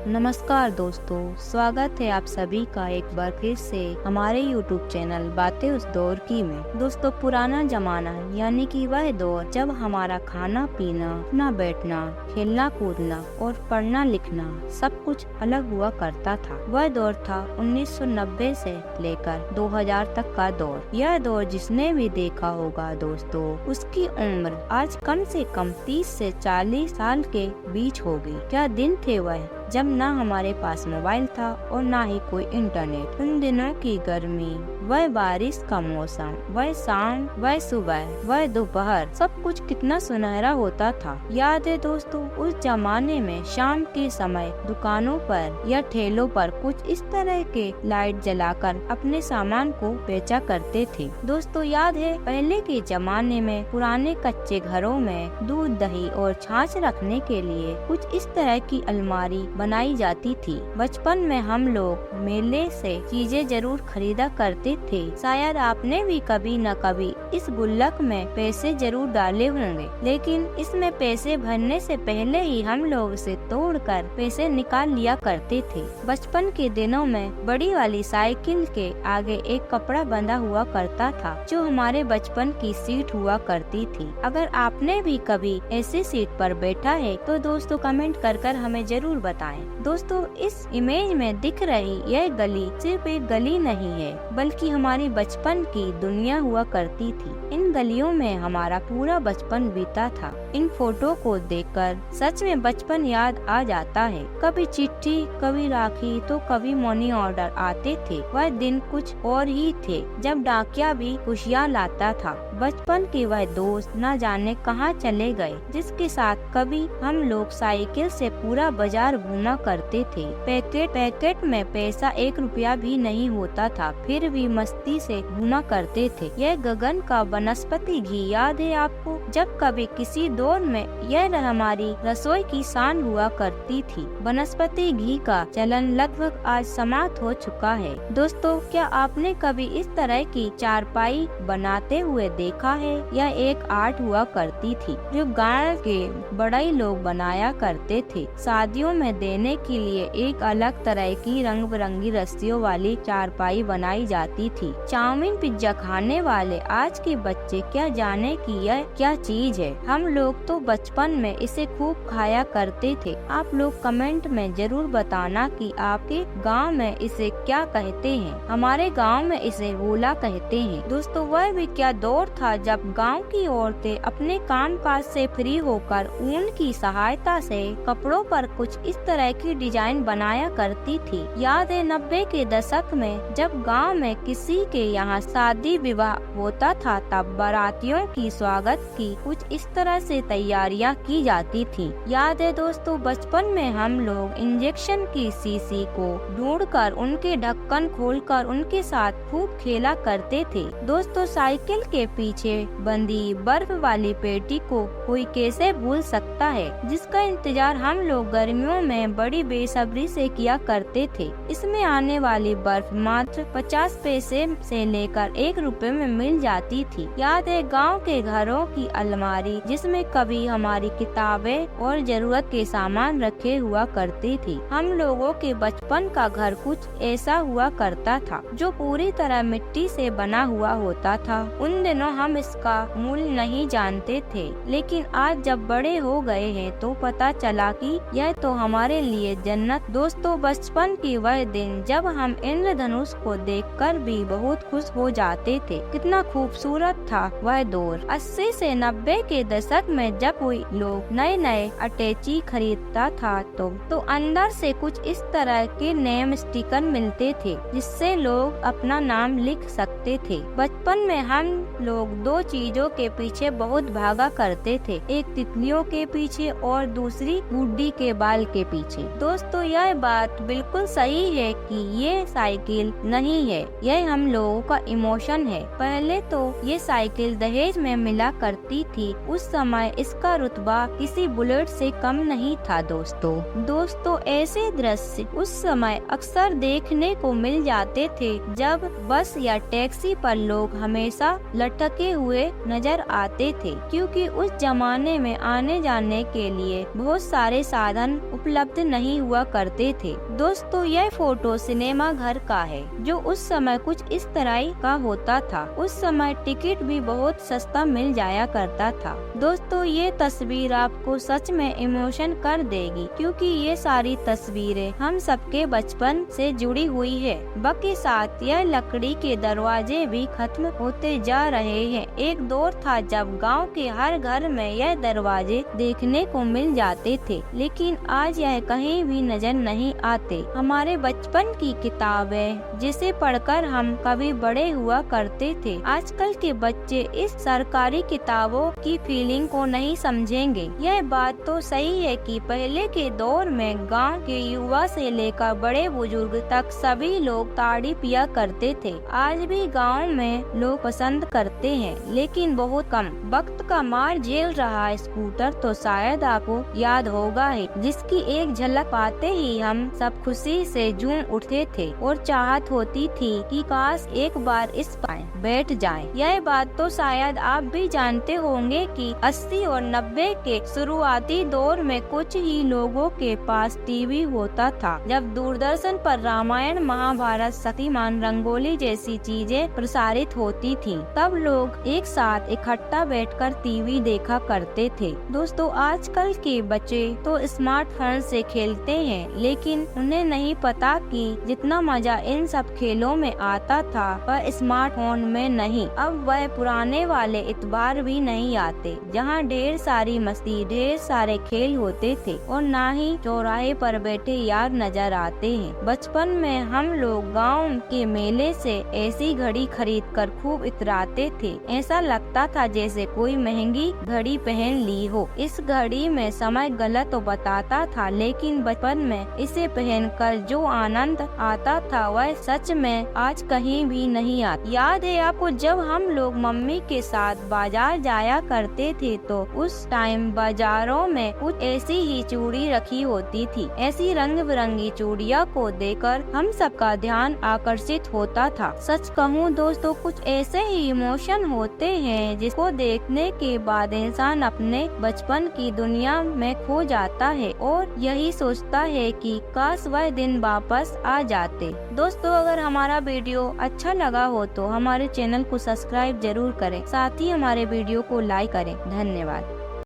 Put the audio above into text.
नमस्कार दोस्तों, स्वागत है आप सभी का एक बार फिर से हमारे YouTube चैनल बातें उस दौर की में। दोस्तों, पुराना जमाना यानी कि वह दौर जब हमारा खाना पीना, उठना बैठना, खेलना कूदना और पढ़ना लिखना सब कुछ अलग हुआ करता था। वह दौर था 1990 से लेकर 2000 तक का दौर। यह दौर जिसने भी देखा होगा दोस्तों, उसकी उम्र आज कम से कम 30 से 40 साल के बीच होगी। क्या दिन थे वह जब न हमारे पास मोबाइल था और न ही कोई इंटरनेट। उन दिनों की गर्मी, वह बारिश का मौसम, वह शाम, वह सुबह, वह दोपहर, सब कुछ कितना सुनहरा होता था। याद है दोस्तों, उस जमाने में शाम के समय दुकानों पर या ठेलों पर कुछ इस तरह के लाइट जलाकर अपने सामान को बेचा करते थे। दोस्तों, याद है पहले के जमाने में पुराने कच्चे घरों में दूध, दही और छाछ रखने के लिए कुछ इस तरह की अलमारी बनाई जाती थी। बचपन में हम लोग मेले से चीजें जरूर खरीदा करते थे। शायद आपने भी कभी न कभी इस गुल्लक में पैसे जरूर डाले होंगे, लेकिन इसमें पैसे भरने से पहले ही हम लोग इसे तोड़कर पैसे निकाल लिया करते थे। बचपन के दिनों में बड़ी वाली साइकिल के आगे एक कपड़ा बंधा हुआ करता था, जो हमारे बचपन की सीट हुआ करती थी। अगर आपने भी कभी ऐसी सीट पर बैठा है तो दोस्तों कमेंट कर हमें जरूर बताएं। दोस्तों, इस इमेज में दिख रही यह गली सिर्फ एक गली नहीं है, बल्कि हमारी बचपन की दुनिया हुआ करती थी। इन गलियों में हमारा पूरा बचपन बीता था। इन फोटो को देखकर सच में बचपन याद आ जाता है। कभी चिट्ठी, कभी राखी, तो कभी मनी ऑर्डर आते थे। वह दिन कुछ और ही थे जब डाकिया भी खुशियाँ लाता था। बचपन के वह दोस्त न जाने कहाँ चले गए, जिसके साथ कभी हम लोग साइकिल से पूरा बाजार घूमा करते थे। पैकेट में पैसा 1 रुपया भी नहीं होता था, फिर भी मस्ती से घूमा करते थे। यह गगन का वनस्पति घी याद है आपको? जब कभी किसी दौर में यह हमारी रसोई की शान हुआ करती थी। वनस्पति घी का चलन लगभग आज समाप्त हो चुका है। दोस्तों, क्या आपने कभी इस तरह की चारपाई बनाते हुए देखा है? यह एक आर्ट हुआ करती थी जो गांव के बड़े लोग बनाया करते थे। शादियों में देने के लिए एक अलग तरह की रंग बिरंगी रस्सियों वाली चारपाई बनाई जाती थी। चाउमीन, पिज्जा खाने वाले आज के बच्चे क्या जाने कि यह क्या चीज है। हम लोग तो बचपन में इसे खूब खाया करते थे। आप लोग कमेंट में जरूर बताना कि आपके गांव में इसे क्या कहते हैं। हमारे गांव में इसे गोला कहते हैं। दोस्तों, वह भी क्या दौर था जब गांव की औरतें अपने काम काज से फ्री होकर ऊन की सहायता से कपड़ों पर कुछ इस तरह की डिजाइन बनाया करती थी। याद है 90 के दशक में जब गांव में किसी के यहाँ शादी विवाह होता था, तब बारातियों की स्वागत की कुछ इस तरह से तैयारियां की जाती थी। याद है दोस्तों, बचपन में हम लोग इंजेक्शन की शीशी को ढूंढकर उनके ढक्कन खोलकर उनके साथ खूब खेला करते थे। दोस्तों, साइकिल के पीछे बंधी बर्फ वाली पेटी को कोई कैसे भूल सकता है, जिसका इंतजार हम लोग गर्मियों में बड़ी बेसब्री से किया करते थे। इसमें आने वाली बर्फ मात्र 50 पैसे से लेकर 1 रुपए में मिल जाती थी। याद है गांव के घरों की अलमारी, जिसमें कभी हमारी किताबें और जरूरत के सामान रखे हुआ करती थी। हम लोगों के बचपन का घर कुछ ऐसा हुआ करता था जो पूरी तरह मिट्टी से बना हुआ होता था। उन दिनों हम इसका मूल्य नहीं जानते थे, लेकिन आज जब बड़े हो गए हैं तो पता चला कि यह तो हमारे लिए जन्नत। दोस्तों, बचपन की वह दिन जब हम इंद्रधनुष को देखकर भी बहुत खुश हो जाते थे। कितना खूबसूरत था वह दौर। 80 से 90 के दशक में जब कोई लोग नए अटैची खरीदता था तो अंदर से कुछ इस तरह के नेम स्टिकर मिलते थे, जिससे लोग अपना नाम लिख सकते थे। बचपन में हम लोग 2 चीजों के पीछे बहुत भागा करते थे, एक तितलियों के पीछे और दूसरी गुड्डी के बाल के पीछे। दोस्तों, यह बात बिल्कुल सही है कि ये साइकिल नहीं है, यह हम लोगों का इमोशन है। पहले तो ये साइकिल दहेज में मिला करती थी। उस समय समय इसका रुतबा किसी बुलेट से कम नहीं था। दोस्तों ऐसे दृश्य उस समय अक्सर देखने को मिल जाते थे जब बस या टैक्सी पर लोग हमेशा लटके हुए नजर आते थे, क्योंकि उस जमाने में आने जाने के लिए बहुत सारे साधन उपलब्ध नहीं हुआ करते थे। दोस्तों यह फोटो सिनेमा घर का है जो उस समय कुछ इस तरह का होता था। उस समय टिकट भी बहुत सस्ता मिल जाया करता था। दोस्तों ये तस्वीर आपको सच में इमोशन कर देगी, क्योंकि ये सारी तस्वीरें हम सबके बचपन से जुड़ी हुई है। वक्त के साथ यह लकड़ी के दरवाजे भी खत्म होते जा रहे हैं। एक दौर था जब गांव के हर घर में यह दरवाजे देखने को मिल जाते थे, लेकिन आज यह कहीं भी नजर नहीं आते। हमारे बचपन की किताबें जिसे पढ़कर हम कभी बड़े हुआ करते थे, आजकल के बच्चे इस सरकारी किताबों की फीलिंग को नहीं समझेंगे। यह बात तो सही है कि पहले के दौर में गांव के युवा से लेकर बड़े बुजुर्ग तक सभी लोग ताड़ी पिया करते थे। आज भी गांव में लोग पसंद करते हैं, लेकिन बहुत कम। वक्त का मार झेल रहा स्कूटर तो शायद आपको याद होगा है, जिसकी एक झलक पाते ही हम सब खुशी से झूम उठते थे और चाहत होती थी कि काश एक बार इस पर बैठ जाएं। यह बात तो शायद आप भी जानते होंगे कि 80 और 90 के शुरुआती दौर में कुछ ही लोगों के पास टीवी होता था। जब दूरदर्शन पर रामायण, महाभारत, शक्तिमान, रंगोली जैसी चीजें प्रसारित होती थीं, तब लोग एक साथ इकट्ठा बैठकर टीवी देखा करते थे। दोस्तों आजकल के बच्चे तो स्मार्टफोन से खेलते हैं, लेकिन उन्हें नहीं पता कि जितना मजा इन सब खेलों में आता था वह स्मार्टफोन में नहीं। अब वह पुराने वाले इतबार भी नहीं आते, जहां ढेर सारी मस्ती, ढेर सारे खेल होते थे, और ना ही चौराहे पर बैठे यार नजर आते हैं। बचपन में हम लोग गांव के मेले से ऐसी घड़ी खरीद कर खूब इतराते थे। ऐसा लगता था जैसे कोई महंगी घड़ी पहन ली हो। इस घड़ी में समय गलत तो बताता था, लेकिन बचपन में इसे पहनकर जो आनंद आता था वह सच में आज कहीं भी नहीं आता। याद है आपको जब हम लोग मम्मी के साथ बाजार जाया करते थे तो उस टाइम बाजारों में कुछ ऐसी ही चूड़ी रखी होती थी। ऐसी रंग बिरंगी चूड़िया को देखकर हम सबका ध्यान आकर्षित होता था। सच कहूँ दोस्तों, कुछ ऐसे ही इमोशन होते हैं जिसको देखने के बाद इंसान अपने बचपन की दुनिया में खो जाता है और यही सोचता है कि काश वह दिन वापस आ जाते। दोस्तों अगर हमारा वीडियो अच्छा लगा हो तो हमारे चैनल को सब्सक्राइब जरूर करें, साथ ही हमारे वीडियो को लाइक करें। धन्यवाद।